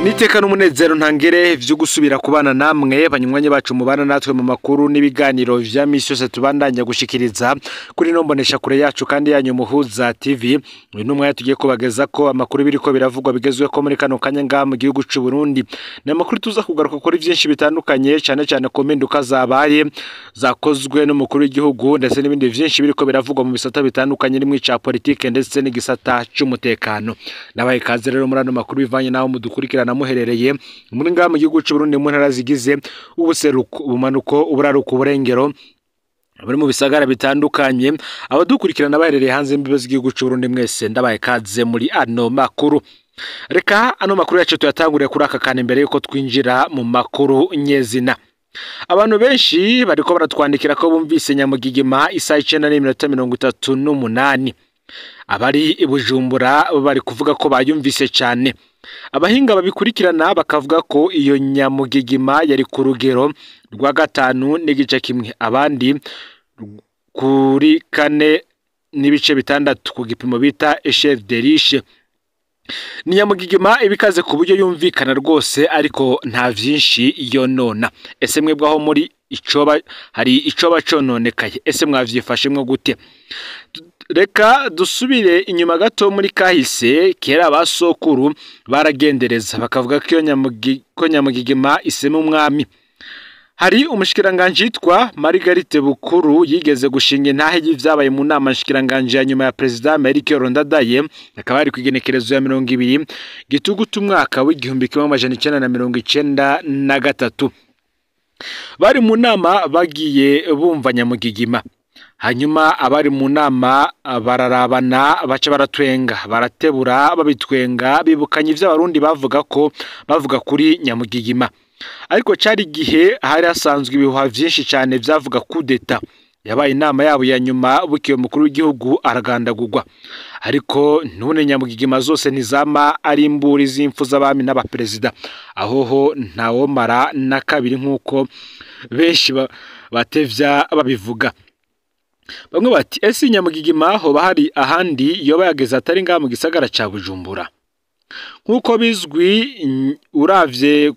Niteka n'umunezero ntangere vyo gusubira kubana namwe banywanyi bacu mubana natwe mu makuru n'ibiganiro vya misi yose tubandanya gushikiriza kuri nombonesha kure yacu kandi yanyu Muhuza TV. Uyu numwe tugiye kubageza ko amakuru biriko biravugwa bigezwe ko muri kano kanya nga mu gihugu c'u Burundi. Na makuru tuza kugaruka kuri vyinshi bitandukanye cyane ko mpinduka zabaye zakozwe n'umukuru w'igihugu ndetse n'ibindi vyinshi biriko biravugwa mu bisata bitandukanye nimwe ca politike ndetse n'igisata c'umutekano. Nabaye kaze rero muri ano makuru bivanye naho mudukurikirana muherereye muri nga mu gihugu c'u Burundi mu ntara zigize ubuseruko ubumanuko uburaruko uburengero bari mu bisagara bitandukanye abadukurikirana baherereye hanze imbibe z'igihugu c'u Burundi mwese ndabaye kaze muri ano makuru. Reka ano makuru yacu tuyatanguriye kuri aka kane mbere yuko twinjira mu makuru nyezina. Abantu benshi bariko baratwandikira ko bumvise Nyamugigima isaha 9:38 abari ibujumbura bari kuvuga ko bayumvise cyane. Abahinga babikurikirana bakavuga ko iyo Nyamugigima yari ku rugero rwa 5.1 abandi kuri 4.6 ku gipimo bita Echelle de Riche. Nyamugigima ibikaze ku buryo yumvikana rwose ariko nta vyinshi yonona. Ese mwebwaho muri icoba hari icoba cononekaye, ese mwavyifashemwe gute? Reka dusubire inyuma gato muri kahise kera basokuru baragendereza bakavuga ko Nyamugigima isema umwami. Hari umushikiranganje yitwa Margarite Bukuru yigeze gushinga intahe y'ivyabaye mu nama nshikiranganje ya nyuma ya President Melchior Ndadaye akaba ari kwigenekerezo ya 20 gitugutu umwaka w'1993. Bari mu nama bagiye bumva Nyamugigima. Hanyuma abari mu nama bararabana baca baratwenga baratebura babitwenga bibukanye ivy'abarundi bavuga kuri Nyamugigima. Ariko cari gihe hari hasanzwe ibihuha vyinshi cyane vyavuga kudeta. Yabaye inama yabo ya nyuma bukiye mukuru w'igihugu aragandagurwa. Ariko none Nyamugigima zose nizama ari imburi z'imfu z'abami n'abaperezida. Ahoho ntawomara na kabiri nkuko benshi batevya babivuga. Bamwe bati ese Nyamugigima hoba hari ahandi yoba yageze atari nga mu gisagara ca Bujumbura. Nkuko bizwi uravye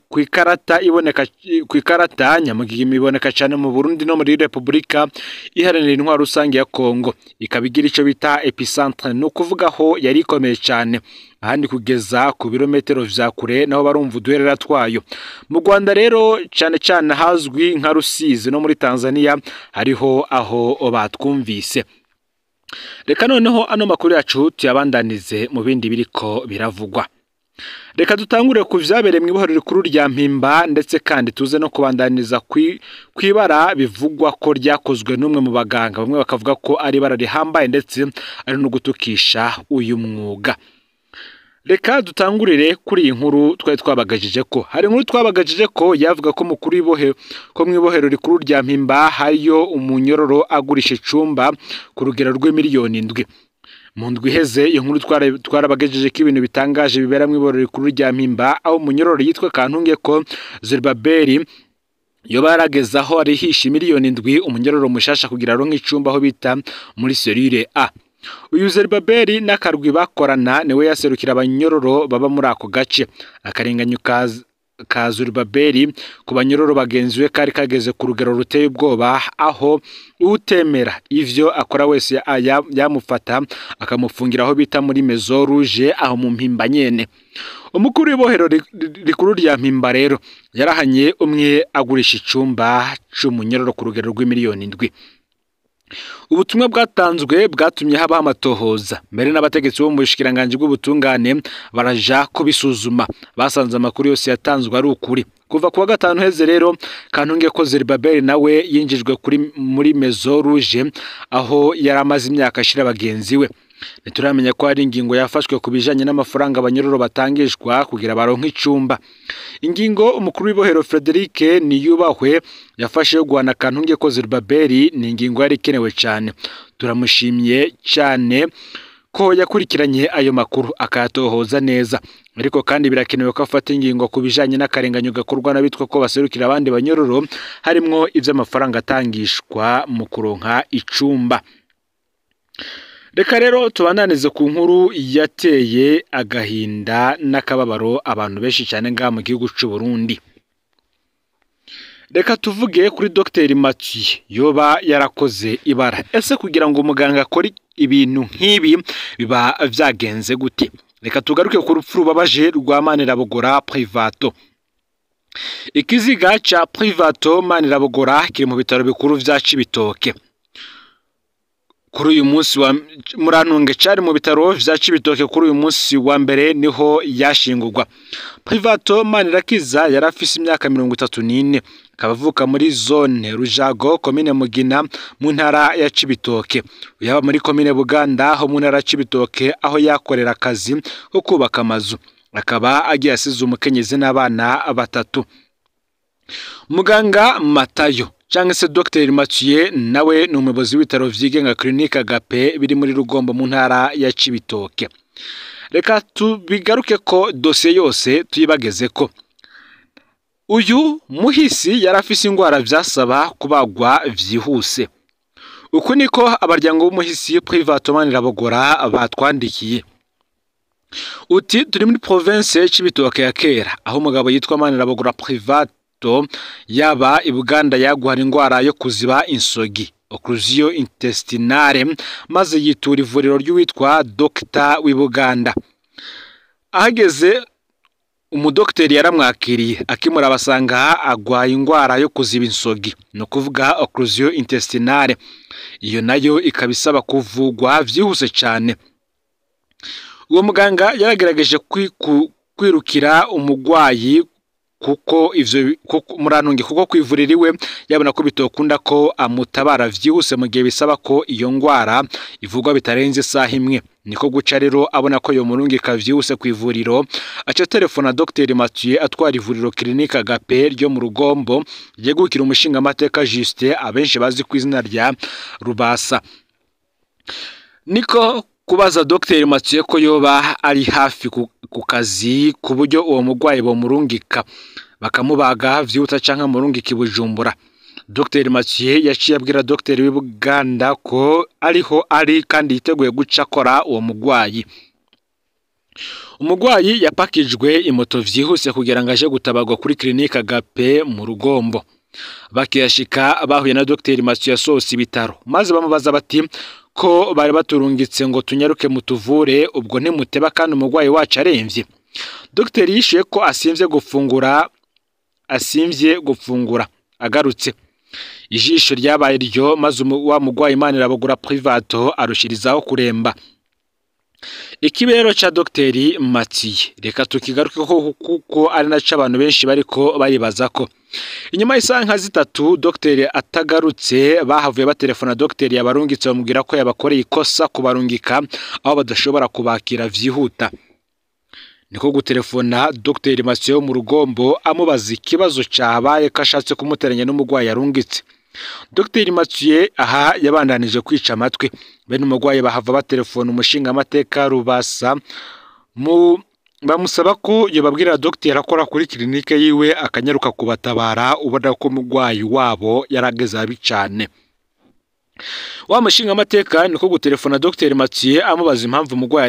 kwikarata Nyamugigima iboneka cyane mu Burundi no muri Republika Iharanira Intwaro Rusange ya Kongo. Ikabigira ico bita epicentre no kuvugaho yari ikomeye cyane ahandi kugeza ku birometero vya kure naho barumva uduherera twayo. Mu Rwanda rero cyane hazwi nka Rusizi no muri Tanzania hariho aho batwumvise. Reka noneho ano makuru yacu tuyabandanize mu bindi biriko biravugwa. Reka dutangure ku vyabereye mu ibohero rikuru rya Mpimba ndetse kandi tuze no kubandaniza kwibara bivugwa ko ryakozwe n'umwe mu baganga. Bamwe bakavuga ko ari bara rihambaye ndetse ari no gutukisha uyu mwuga. Reka dutangurire kuri iyi nkuru twabagajije ko hari inkuru twabagajije ko yavuga ko mukuru ibohe ko mu ibohero rikuru rya Mpimba hariyo umunyororo agurisha icumba ku rugero rw'imiliyoni 7. Mu ndwi iheze iyo nkuru twarabagejeje ko ibintu bitangaje bibera mu ibohero rikuru rya Mpimba aho umunyororo yitwa Kantunge ko Zerbaberi yo baragezaho arihisha miliyoni 7 umunyororo mushasha kugira ronke icumba aho bita muri Serire A. Uyu Zerbaberi n'akarwi bakorana niwe yaserukira abanyororo baba muri ako gace. Akarenganyo ka Zerbaberi ku banyororo bagenziwe kari kageze ku rugero ruteye ubwoba aho utemera ivyo akora wese yamufata akamufungira aho bita muri Maison Rouge aho mu Mpimba nyene. Umukuru w'ibohero rikuru rya Mpimba rero yarahanye umwe agurisha icumba c'umunyororo ku rugero rw'imiliyoni 7. Ubutumwa bwatanzwe bwatumye haba amatohoza mbere n'abategetsi bo mu bushikiranganje bw'ubutungane baraja kubisuzuma basanze amakuru yose yatanzwe ari ukuri. Kuva kuwa 5 heze rero Kantunge ko Zerbaberi nawe yinjijwe muri Maison Rouge aho yaramaze imyaka ashira bagenzi we. Nituramenya ko ari ingingo yafashwe kubijanye n'amafaranga abanyororo batangishwa kugira baronke icumba. Ingingo umukuru w'ibohero Frederic Niyubahwe yafashe yo guhana Kantunge ko Zerbaberi ni ingingo yari kenewe cyane. Turamushimiye cyane ko yakurikiranye ayo makuru akayatohoza neza. Ariko kandi birakenewe ko afata ingingo kubijanye n'akarenganyo gakorwa n'abitwa ko baserukira abandi banyororo harimwo ivy'amafaranga atangishwa mu kuronka icumba. Reka rero tubananize ku nkuru yateye agahinda n'akababaro abantu benshi cyane ngaha mu gihugu cy'u Burundi. Reka tuvuge kuri Dr Mathieu yoba yarakoze ibara. Ese kugira ngo umuganga akore ibintu nk'ibi biba vyagenze gute? Reka tugaruke ku rupfu rubabaje rwa Manirabogora Privato. Ikiziga ca Privato Manirabogora kiri mu bitaro bikuru vya Cibitoke. Kuri uyu munsi wa Murantunge cari mu bitaro vya Cibitoke kuri uyu munsi wa mbere niho yashingurwa. Privato Manirakiza yarafise imyaka 34, kabavuka muri zone Rujago komine Mugina mu ntara ya Cibitoke. Yaba muri komine Buganda ho mu ntara ya Cibitoke aho yakorera akazi ko kubaka amazu. Akaba agiye asize umukenyezi n'abana batatu. Muganga Matayo cyangwa se Dr Mathieu nawe ni umuyobozi w'ibitaro vyigenga Clinique Agape biri muri Rugombo mu ntara ya Cibitoke. Reka tubigaruke ko dosiye yose tuyibageze ko uyu muhisi yarafise ingwara vyasaba kubagwa vyihuse. Uko niko abaryango b'umuhisi Privato Manirabogora batwandikiye. Uti turi muri province Cibitoke ya kera aho umugabo yitwa Manirabogora Privato yaba i Buganda yaguhana ingwara yo kuziba insogi occlusion intestinale maze yitura ivuriro ry'uwitwa Dr w'Ibuganda. Ahageze umudokteri yaramwakiriye akimura abasanga agwaye ingwara yo kuziba insogi no kuvuga occlusion intestinale. Iyo nayo ikabisaba kuvugwa vyihuse cyane. Uwo muganga yaragerageje kwirukira umugwayi kuko Murantunge kuko kwivuririwe yabona ko bitokunda ko amutabara vyihuse mu gihe bisaba ko iyo ngwara ivugwa bitarenze isaha imwe. Niko guca rero abona ko yo murungika vyihuse kwivuriro aca telefona Dr Mathieu atwara ivuriro Clinique Agape ryo mu Rugombo yegukira umushinga amateka Justin abenshi bazi ku izina rya Rubasa. Niko kubaza Dr Mathieu ko yoba ari hafi ku kazi ku buryo uwo mugwayi bo murungika bakamubaga vyuta canka murungika Bujumbura. Dr Mathieu yaciye abwira Dr w'Ibuganda ko ariho ari kandi yiteguye guca akora uwo mugwayi. Umugwayi yapakijwe imoto vyihuse kugira ngo aje gutabagwa kuri Clinique Agape mu Rugombo. Bakiyashika bahuye na Dr Mathieu yasohotse ibitaro maze bamubaza bati ko bari baturungitse ngo tunyaruke mutuvure ubwo ntimuteba kandi umugwayi wacu aremvye. Dr yishuye ko asimvye gufungura agarutse. Ijisho ryabaye ryo maze wa mugwayi Manirabogora Privato arushirizaho kuremba. Ikibero cha Dr Mathieu reka tukigaruke kuko ari naco abantu benshi bariko baribaza ko inyuma y'isanka zitatu Dr atagarutse bahavuye batelefona Dr yabarungitse bamubwira ko yabakoreye ikosa kubarungika aho badashobora kubakira vyihuta. Niko gutelefona Dr Mathieu mu Rugombo amubaza ikibazo cabaye kashatse kumuteranya n'umugwayi yarungitse. Dr Mathieu aha yabandanije kwica amatwi bene umugwayi bahava batelefona umushinga amateka Rubasa bamusaba ko yobabwira Dr akora kuri clinique yiwe akanyaruka kubatabara ubona ko umugwayi wabo yarageze abicane. Wa mushinga amateka niko gutelefona Dr Mathieu amubaza impamvu umugwayi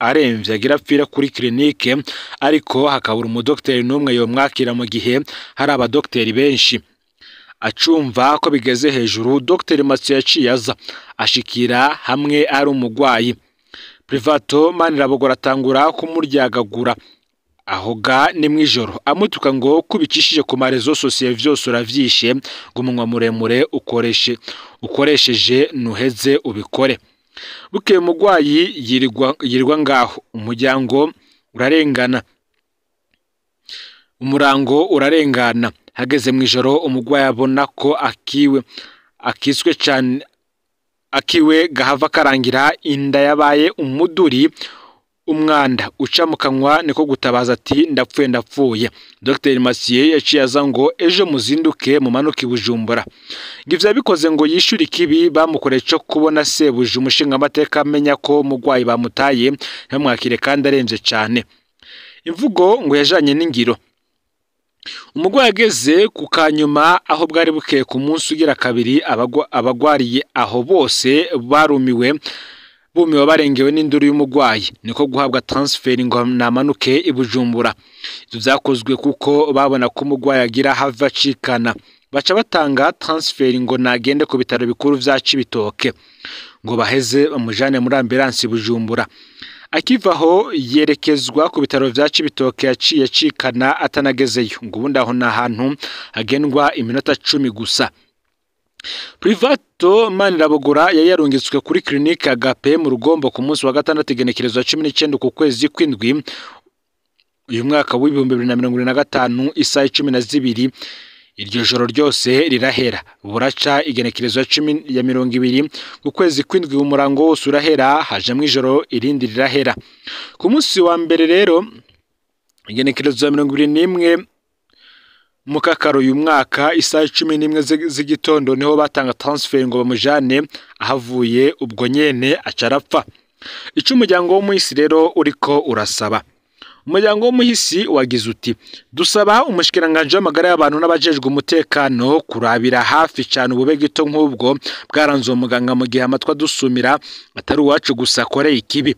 aremvye agira apfira kuri clinique ariko hakabura umudokteri n'umwe yomwakira mu gihe hari abadokteri benshi. Acumva ko bigeze hejuru Dr Mathieu yaciye aza ashikira hamwe ari umugwayi. Privato Manirabogora atangura kumuryagagura ahoga ni mwijoro amutuka ngo kubicishije ku marezo sosiye vyose uravyishe ngo umunwa muremure ukoresheje nuheze ubikore. Bukeye umugwayi yirirwa ngaho umuryango urarengana umurango urarengana. Hageze mwijoro umugwayi abona ko akiswe cyane akiwe gahava karangira inda yabaye umuduri umwanda uca mu kanwa niko gutabaza ati ndapfuye. Dr Mathieu yaciye aza ngo ejo muzinduke mu manuka Bujumbura. Givya bikoze ngo yishyure ikibi bamukoreye cyo kubona sebuje umushinga amateka amenya ko umugwayi bamutaye ntamwakire kandi arenze cyane. Imvugo ngo yajanye n'ingiro. Umugwayi ageze ku kanyuma aho bwari bukeye ku munsi ugira kabiri abagwariye aho bose barumiwe bumiwe barengewe n'induru y'umugwayi niko guhabwa transfer ngo namanuke i Bujumbura. Ivyo vyakozwe kuko babona ko umugwayi agira hava acikana, baca batanga transfer ngo nagende ku bitaro bikuru vya Cibitoke ngo baheze bamujane muri ambulance i Bujumbura. Akivaho yerekezwa ku bitaro vya Cibitoke yaciye acikana atanagezeyo, ngo ubundi aho n'ahantu hagendwa iminota 10 gusa. Privato Manirabogora yarungitswe kuri clinique Agape mu Rugombo ku munsi wa gatandatu igenekerezo 19 ku kwezi kw'indwi uyu mwaka wa 2025 isaha 12. Iryo joro ryose rirahera, buraca igenekerezo ya 20 ku kwezi kw'indwi umurango wose urahera, hajamwe ijoro irindi rirahera. Ku munsi wa mbere rero igenekerezo ya 21 mu kakaro uyu mwaka isaha 11 z'igitondo niho batanga transfer ngo bamujane, ahavuye ubwo nyene acarapfa. Ico umuryango w'umuhisi rero uriko urasaba, umuryango w'umuhisi wagize uti dusaba umushikiranganje w'amagara y'abantu n'abajejwe umutekano kurabira hafi cyane ubube gito nk'ubwo bwaranze umuganga mu gihe amatwa dusumira atari uwacu gusa koreye ikibi.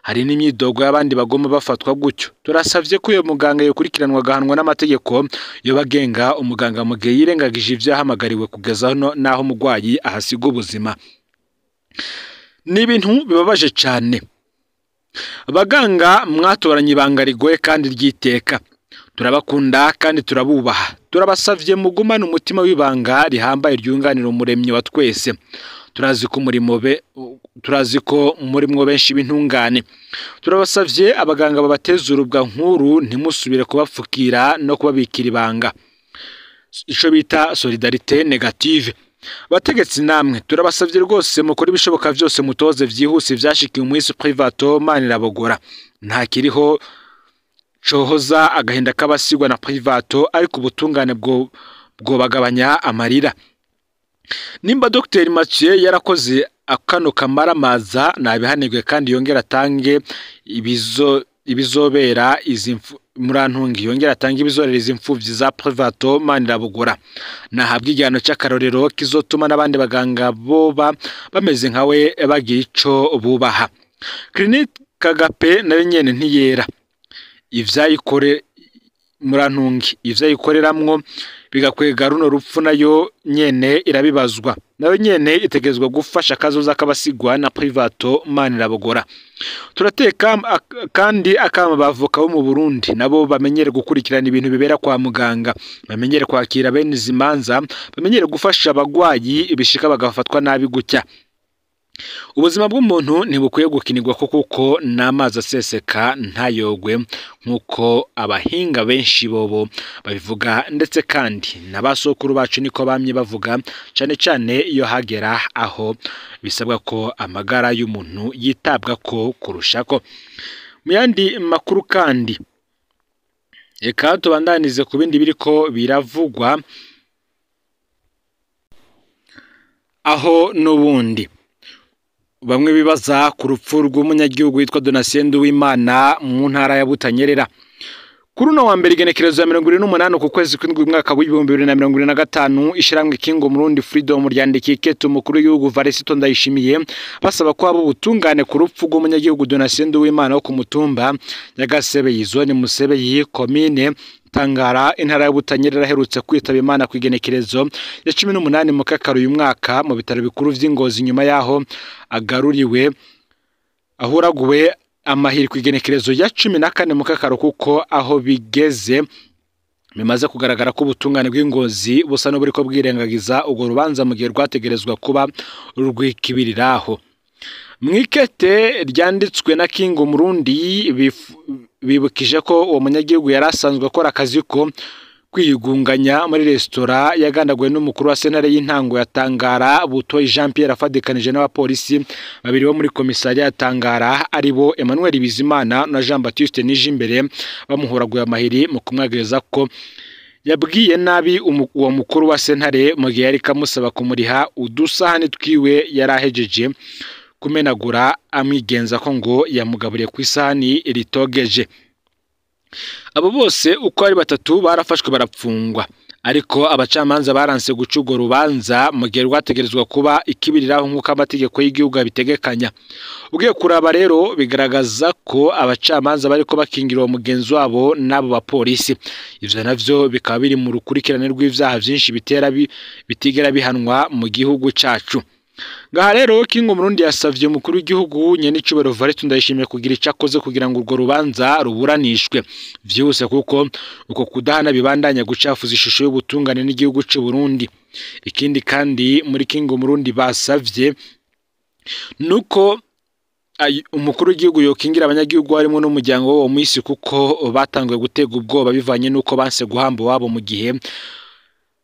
Hari n'imyidogo y'abandi bagomba bafatwa gutyo. Turasavye ko uyo muganga yokurikiranwa gahanwa n'amategeko yo bagenga umuganga mu gihe yirengagije ivyo yahamagariwe kugeza naho umugwayi ahasiga ubuzima. Ni ibintu bibabaje cyane. Abaganga mwatoranye ibanga rigoye kandi ryiteka, turabakunda kandi turabubaha, turabasavye mugumana umutima w'ibanga rihambaye ryunganira umuremyi wa twese. Turazi ko muri mwo benshi b'intungane. Turabasavye abaganga babateza urubwa nkuru ntimusubire kubapfukira no kubabikira ibanga, ico bita solidarité négative. Bategetsi namwe turabasavye rwose mukora ibishoboka vyose mutoze vyihuse vyashikiye umuhisi Privato Manirabogora. Nta kiriho cohoza agahinda k'abasigwa na Privato, ariko ubutungane bwo bagabanya amarira. Nimba Dr Mathieu yarakoze akano kamaramaza nabihanirwe kandi yongera atange ibizobera murantungi, yongera atange ibizorereza imfuvyi za Privato Manirabogora. Nahabwa igihano cy'akarorero kizotuma n'abandi baganga boba bameze nkawe bagira ico bubaha. Clinique Agape nayo nyene ntiyera, ivyayikore murantungi ivyayikoreramwo bigakwega runo rupfu nayo nyene irabibazwa, nayo nyene itegezwa gufasha kazoza kabasigwa na Privato Manirabogora. Turateka kandi akama bavoka bo mu Burundi nabo bamenyere gukurikirana ibintu bibera kwa muganga, bamenyere kwakira bene zimanza, bamenyere gufasha abagwayi ibishika bagafatwa nabi gutya. Ubuzima bw'umuntu ntibukwiye gukinirwa kuko n'amazi aseseka ntayogwe nkuko abahinga benshi bobo babivuga, ndetse kandi n'abasokuru bacu niko bamye bavuga, cyane cyane iyo hagera aho bisabwa ko amagara y'umuntu yitabwa ko kurushako. Mu yandi makuru kandi eka tubandanize ku bindi biriko biravugwa aho n'ubundi bamwe bibaza ku rupfu rw'umunyagihugu witwa Donatien Nduwimana mu ntara ya Butanyerera. Kuri uno wa mbere igenekerezo ya 28 ku kwezi kw'indwi mwaka wa 2025 ishiramwe Kingo Murundi Freedom ryandikiye keto umukuru w'igihugu Varisito Ndayishimiye basaba ko abo butungane ku rupfu rw'umunyagihugu Donatien Nduwimana wo ku mutumba ya Gasebe y'izone Musebe yi commune Tangara intara ya Butanyerera herutse kwitaba Imana ku igenekerezo ya 18 mu kakaro uyu mwaka mu bitaro bikuru vy'Ingozi nyuma yaho agaruriwe ahuraguwe amahiri ku igenekerezo ya 14 mu kakaro, kuko aho bigeze bimaze kugaragara ko ubutungane bw'Ingozi busa no buriko bwirengagiza ubwo rubanza mu gihe rwategerezwa kuba urwikibiriraho. Mwikete ryanditswe na Kingo Murundi bibukije ko uwo munyagihugu yarasanzwe akora akazi ko kwiyugunganya muri restaurant yagandaguwe n'umukuru wa sentare y'intango ya Tangara Butoyi Jean Pierre afadikanije n'abapolisi babiri bo muri komisariya ya Tangara aribo Emmanuel Bizimana na Jean Baptiste Nijimbere bamuhoraguye amahiri mu kumwagereza ko yabwiye nabi uwo mukuru wa sentare mu gihe yari kamusaba kumuriha udusahane twiwe yarahejeje kumenagura amwigenza ko ngo yamugaburiye ku isahani ritogeje. Abo bose uko ari batatu barafashwe barapfungwa, ariko abacamanza baranse guca urwo rubanza mu gihe rwategerezwa kuba ikibiriraho nk'uko amategeko y'igihugu abitegekanya. Ugiye kuraba rero bigaragaza ko abacamanza bariko bakingira uwo mugenzi wabo n'abo bapolisi. Ivyo navyo bikaba biri mu rukurikirane rw'ivyaha vyinshi bitigera bihanwa mu gihugu cacu. Ngaha rero Kingo Murundi yasavye umukuru w'igihugu Nyenicubahiro Evariste Ndayishimiye kugira ico akoze kugira ngo urwo rubanza ruburanishwe vyihuse, kuko uko kudahana bibandanya gucafuza ishusho y'ubutungane n'igihugu c'u Burundi. Ikindi kandi muri Kingo Murundi basavye nuko umukuru w'igihugu yokingira abanyagihugu harimo n'umuryango wo mwisi, kuko batanguye gutega ubwoba bivanye nuko banse guhamba wabo mu gihe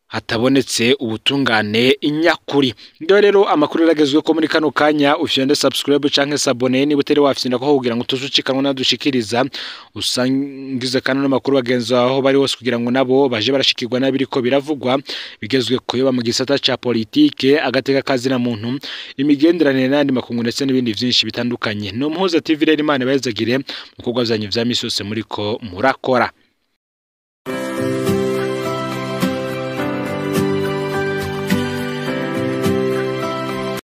hatabonetse ubutungane inyakuri. Ndo rero amakuru yaragezwe ko muri kano kanya ufyende subscribe canke s'abonner niba utari wafyinda ko kugira ngo tuzucikanwe nadushikiriza, usangize kandi n'amakuru bagenzi aho bari hose kugira ngo nabo baje barashikirwa nabiriko biravugwa bigezwe ko yoba mu gisata ca politike, agateka kazi na muntu, imigenderanire n'andi makungu ndetse n'ibindi vyinshi bitandukanye. No Muhuza TV rero Imana bayezagire mu kugwazanya vya misose muriko murakora.